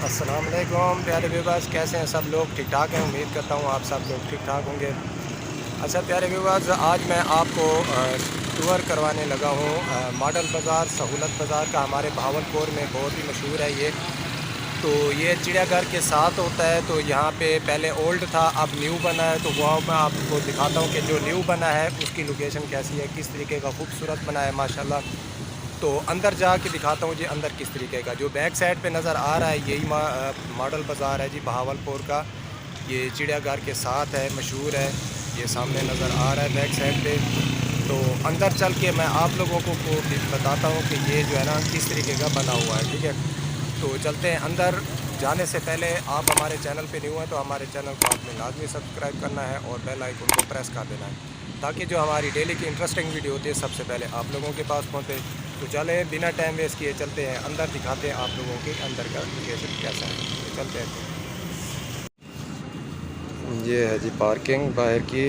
अस्सलाम वालेकुम प्यारे व्यूअर्स, कैसे हैं सब लोग? ठीक ठाक हैं। उम्मीद करता हूँ आप सब लोग ठीक ठाक होंगे। अच्छा प्यारे व्यूअर्स, आज मैं आपको टूर करवाने लगा हूँ मॉडल बाज़ार, सहूलत बाज़ार का। हमारे बहावलपुर में बहुत ही मशहूर है ये। तो ये चिड़ियाघर के साथ होता है। तो यहाँ पे पहले ओल्ड था, अब न्यू बना है। तो वहाँ मैं आपको दिखाता हूँ कि जो न्यू बना है उसकी लोकेशन कैसी है, किस तरीके का खूबसूरत बना है माशाल्लाह। तो अंदर जाके दिखाता हूँ जी अंदर किस तरीके का। जो बैक साइड पे नज़र आ रहा है यही मॉडल बाज़ार है जी बहावलपुर का। ये चिड़ियाघर के साथ है, मशहूर है। ये सामने नज़र आ रहा है बैक साइड पे। तो अंदर चल के मैं आप लोगों को भी बताता हूँ कि ये जो है ना किस तरीके का बना हुआ है, ठीक है। तो चलते हैं अंदर। जाने से पहले आप हमारे चैनल पे न्यू हैं तो हमारे चैनल को आपने लाजमी सब्सक्राइब करना है और बेल आइकन को प्रेस कर देना है, ताकि जो हमारी डेली की इंटरेस्टिंग वीडियो होती है सबसे पहले आप लोगों के पास पहुँचे। तो चले बिना टाइम वेस्ट किए चलते हैं अंदर, दिखाते हैं आप लोगों के अंदर का लोकेशन कैसा है। तो चलते हैं। ये है जी पार्किंग बाहर की।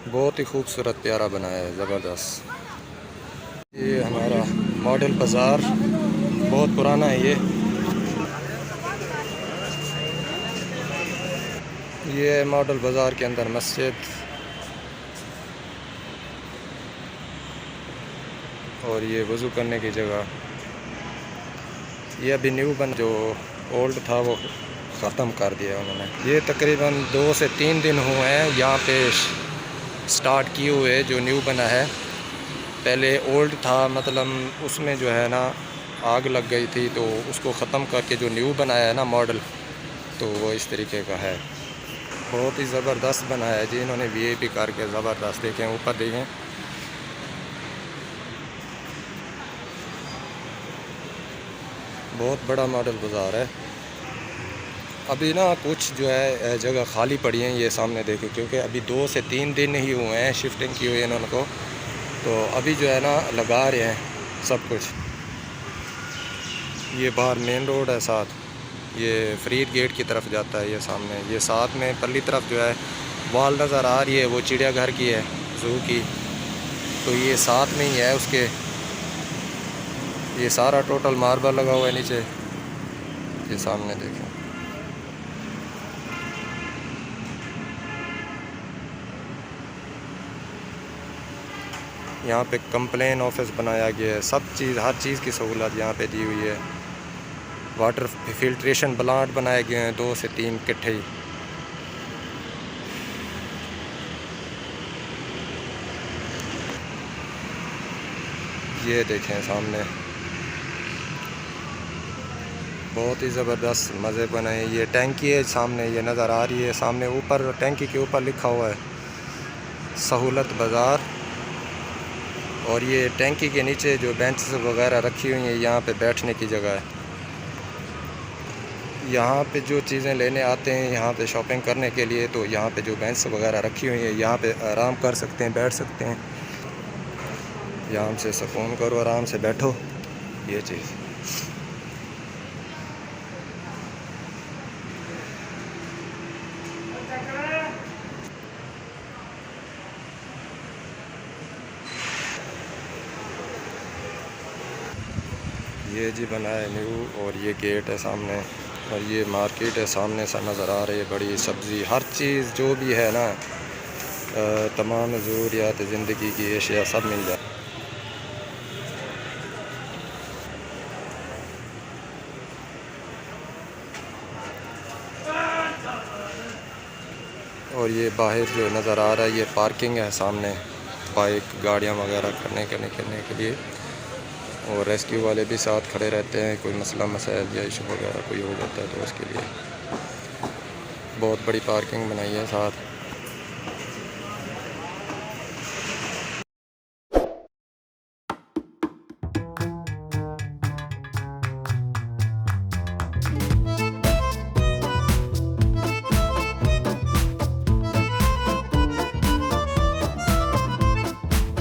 बहुत ही खूबसूरत प्यारा बनाया है, ज़बरदस्त। ये हमारा मॉडल बाज़ार बहुत पुराना है ये मॉडल बाज़ार के अंदर मस्जिद और ये वज़ू करने की जगह। ये अभी न्यू बन, जो ओल्ड था वो ख़त्म कर दिया उन्होंने। ये तकरीबन 2 से 3 दिन हुए हैं यहाँ पे स्टार्ट किए हुए। जो न्यू बना है, पहले ओल्ड था, मतलब उसमें जो है ना आग लग गई थी, तो उसको ख़त्म करके जो न्यू बनाया है ना मॉडल, तो वो इस तरीके का है। बहुत ही ज़बरदस्त बनाया है जी इन्होंने, वीआईपी करके ज़बरदस्त। देखें ऊपर, देखें बहुत बड़ा मॉडल बाज़ार है। अभी ना कुछ जो है जगह खाली पड़ी हैं, ये सामने देखें, क्योंकि अभी 2 से 3 दिन ही हुए हैं शिफ्टिंग की हुई है इन्होंने को। तो अभी जो है ना लगा रहे हैं सब कुछ। ये बाहर मेन रोड है, साथ ये फरीद गेट की तरफ जाता है। ये सामने, ये साथ में पल्ली तरफ जो है वॉल नज़र आ रही है, वो चिड़ियाघर की है, ज़ू की। तो ये साथ में ही है उसके। ये सारा टोटल मार्बल लगा हुआ है नीचे। ये सामने देखें, यहाँ पे कंप्लेन ऑफिस बनाया गया है। सब चीज़, हर चीज़ की सहूलत यहाँ पे दी हुई है। वाटर फिल्ट्रेशन प्लांट बनाए गए हैं 2 से 3 इकट्ठे ही। ये देखें सामने, बहुत ही ज़बरदस्त मज़े बनाए। ये टैंकी है सामने, ये नज़र आ रही है सामने। ऊपर टैंकी के ऊपर लिखा हुआ है सहूलत बाज़ार। और ये टैंकी के नीचे जो बेंचेस वगैरह रखी हुई हैं, यहाँ पे बैठने की जगह है। यहाँ पे जो चीज़ें लेने आते हैं यहाँ पे शॉपिंग करने के लिए, तो यहाँ पे जो बेंच वगैरह रखी हुई हैं, यहाँ पे आराम कर सकते हैं, बैठ सकते हैं। यहाँ से सुकून करो, आराम से बैठो। ये चीज़ ये जी बना है न्यू। और ये गेट है सामने, और ये मार्केट है सामने सा नज़र आ रही है। बड़ी सब्ज़ी, हर चीज़ जो भी है ना, तमाम ज़रूरियात ज़िंदगी की अशिया सब मिल जाए। और ये बाहर जो नज़र आ रहा है ये पार्किंग है सामने, बाइक गाड़ियाँ वगैरह करने के लिए। और रेस्क्यू वाले भी साथ खड़े रहते हैं, कोई मसला मसाइल या इशू वगैरह कोई हो जाता है तो उसके लिए बहुत बड़ी पार्किंग बनाई है साथ।